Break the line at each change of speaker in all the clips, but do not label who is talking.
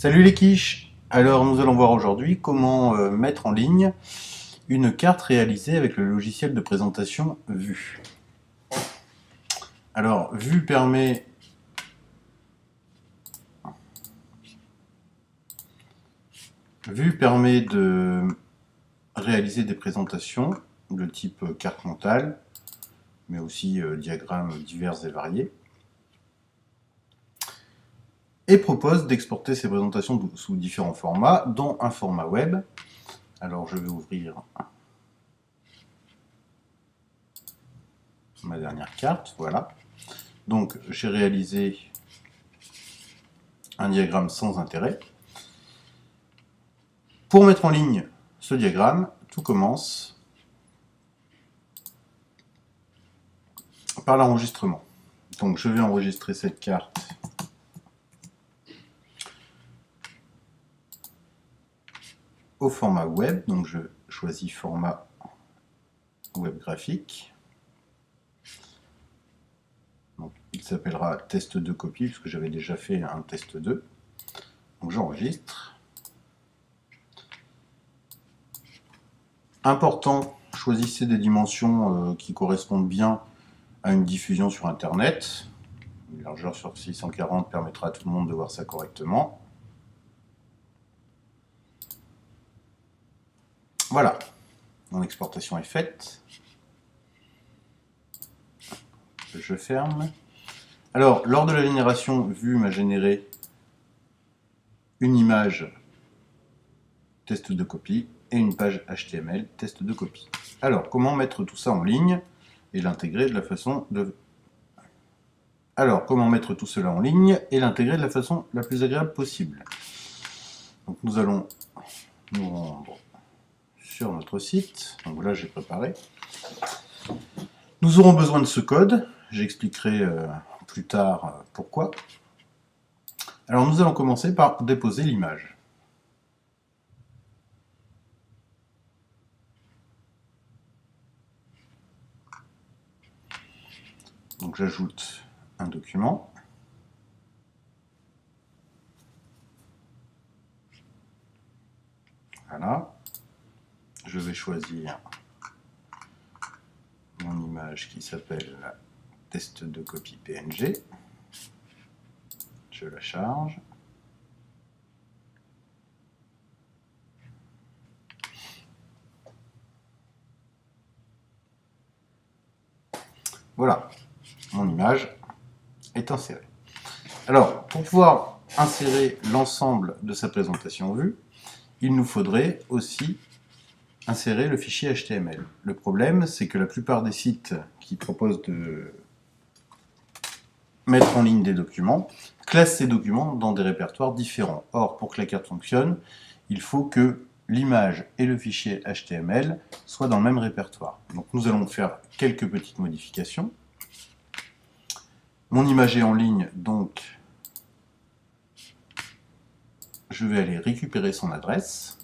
Salut les quiches! Alors nous allons voir aujourd'hui comment mettre en ligne une carte réalisée avec le logiciel de présentation Vue. Alors Vue permet de réaliser des présentations de type carte mentale, mais aussi diagrammes divers et variés, et propose d'exporter ces présentations sous différents formats, dont un format web. Alors je vais ouvrir ma dernière carte, voilà. Donc j'ai réalisé un diagramme sans intérêt. Pour mettre en ligne ce diagramme, tout commence par l'enregistrement. Donc je vais enregistrer cette carte au format web, donc je choisis format web graphique. Donc, il s'appellera test 2 copie, puisque j'avais déjà fait un test 2. Donc j'enregistre. Important, choisissez des dimensions qui correspondent bien à une diffusion sur Internet. Une largeur sur 640 permettra à tout le monde de voir ça correctement. Voilà, mon exportation est faite. Je ferme. Alors, lors de la génération, Vue m'a généré une image test de copie et une page HTML test de copie. Alors, comment mettre tout ça en ligne et l'intégrer de la façon de... Alors, comment mettre tout cela en ligne et l'intégrer de la façon la plus agréable possible? Donc, nous allons nous rendre sur notre site. Donc là, j'ai préparé. Nous aurons besoin de ce code. J'expliquerai plus tard pourquoi. Alors, nous allons commencer par déposer l'image. Donc, j'ajoute un document. Voilà. Je vais choisir mon image qui s'appelle test de copie PNG. Je la charge. Voilà, mon image est insérée. Alors, pour pouvoir insérer l'ensemble de sa présentation vue, il nous faudrait aussi insérer le fichier HTML. Le problème, c'est que la plupart des sites qui proposent de mettre en ligne des documents classent ces documents dans des répertoires différents. Or, pour que la carte fonctionne, il faut que l'image et le fichier HTML soient dans le même répertoire. Donc nous allons faire quelques petites modifications. Mon image est en ligne, donc je vais aller récupérer son adresse,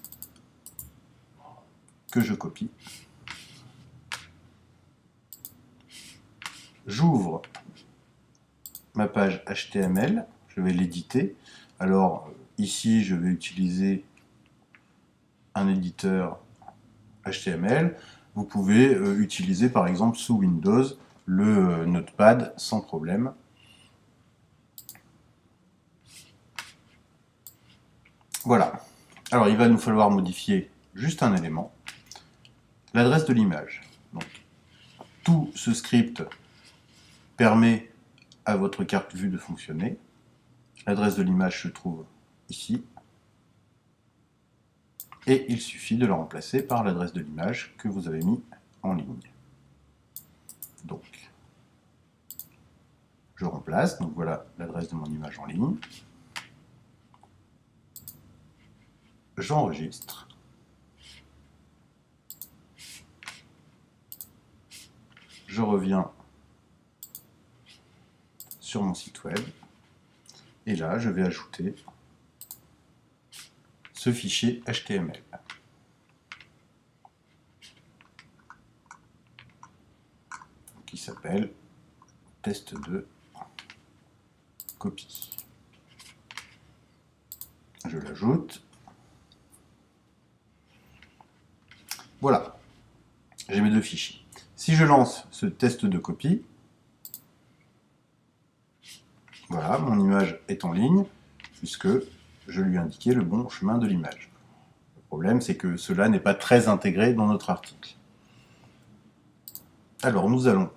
que je copie. J'ouvre ma page HTML, je vais l'éditer. Alors ici, je vais utiliser un éditeur HTML. Vous pouvez utiliser par exemple sous Windows le Notepad sans problème. Voilà. Alors il va nous falloir modifier juste un élément, l'adresse de l'image. Donc tout ce script permet à votre carte vue de fonctionner. L'adresse de l'image se trouve ici. Et il suffit de la remplacer par l'adresse de l'image que vous avez mis en ligne. Donc, je remplace. Donc voilà l'adresse de mon image en ligne. J'enregistre. Je reviens sur mon site web. Et là, je vais ajouter ce fichier HTML. Qui s'appelle test2 copie. Je l'ajoute. Voilà, j'ai mes deux fichiers. Si je lance ce test de copie, voilà, mon image est en ligne, puisque je lui ai indiqué le bon chemin de l'image. Le problème, c'est que cela n'est pas très intégré dans notre article. Alors, nous allons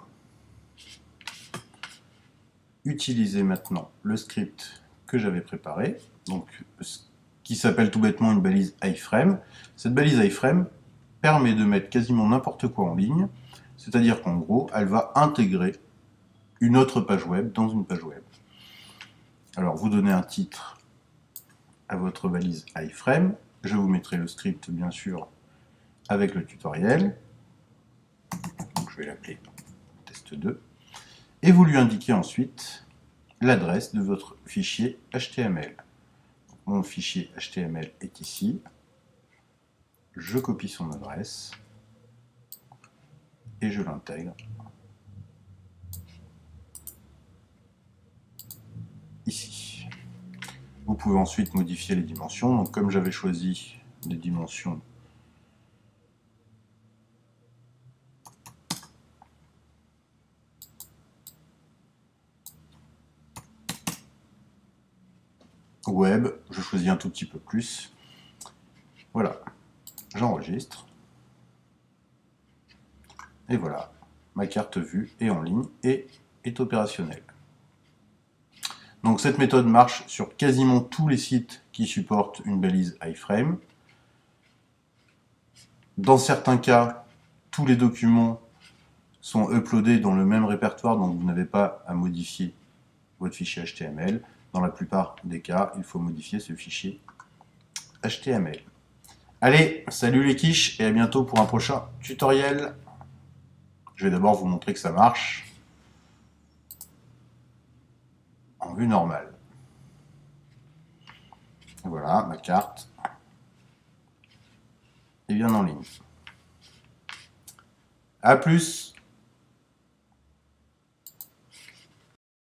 utiliser maintenant le script que j'avais préparé, donc, qui s'appelle tout bêtement une balise iframe. Cette balise iframe permet de mettre quasiment n'importe quoi en ligne, c'est-à-dire qu'en gros, elle va intégrer une autre page web dans une page web. Alors, vous donnez un titre à votre balise iframe, je vous mettrai le script, bien sûr, avec le tutoriel. Donc, je vais l'appeler test 2. Et vous lui indiquez ensuite l'adresse de votre fichier HTML. Donc, mon fichier HTML est ici. Je copie son adresse et je l'intègre ici. Vous pouvez ensuite modifier les dimensions. Donc, comme j'avais choisi des dimensions web, je choisis un tout petit peu plus. Voilà, j'enregistre. Et voilà, ma carte vue est en ligne et est opérationnelle. Donc cette méthode marche sur quasiment tous les sites qui supportent une balise iframe. Dans certains cas, tous les documents sont uploadés dans le même répertoire, donc vous n'avez pas à modifier votre fichier HTML. Dans la plupart des cas, il faut modifier ce fichier HTML. Allez, salut les quiches et à bientôt pour un prochain tutoriel. Je vais d'abord vous montrer que ça marche en vue normale. Voilà, ma carte est bien en ligne. A plus!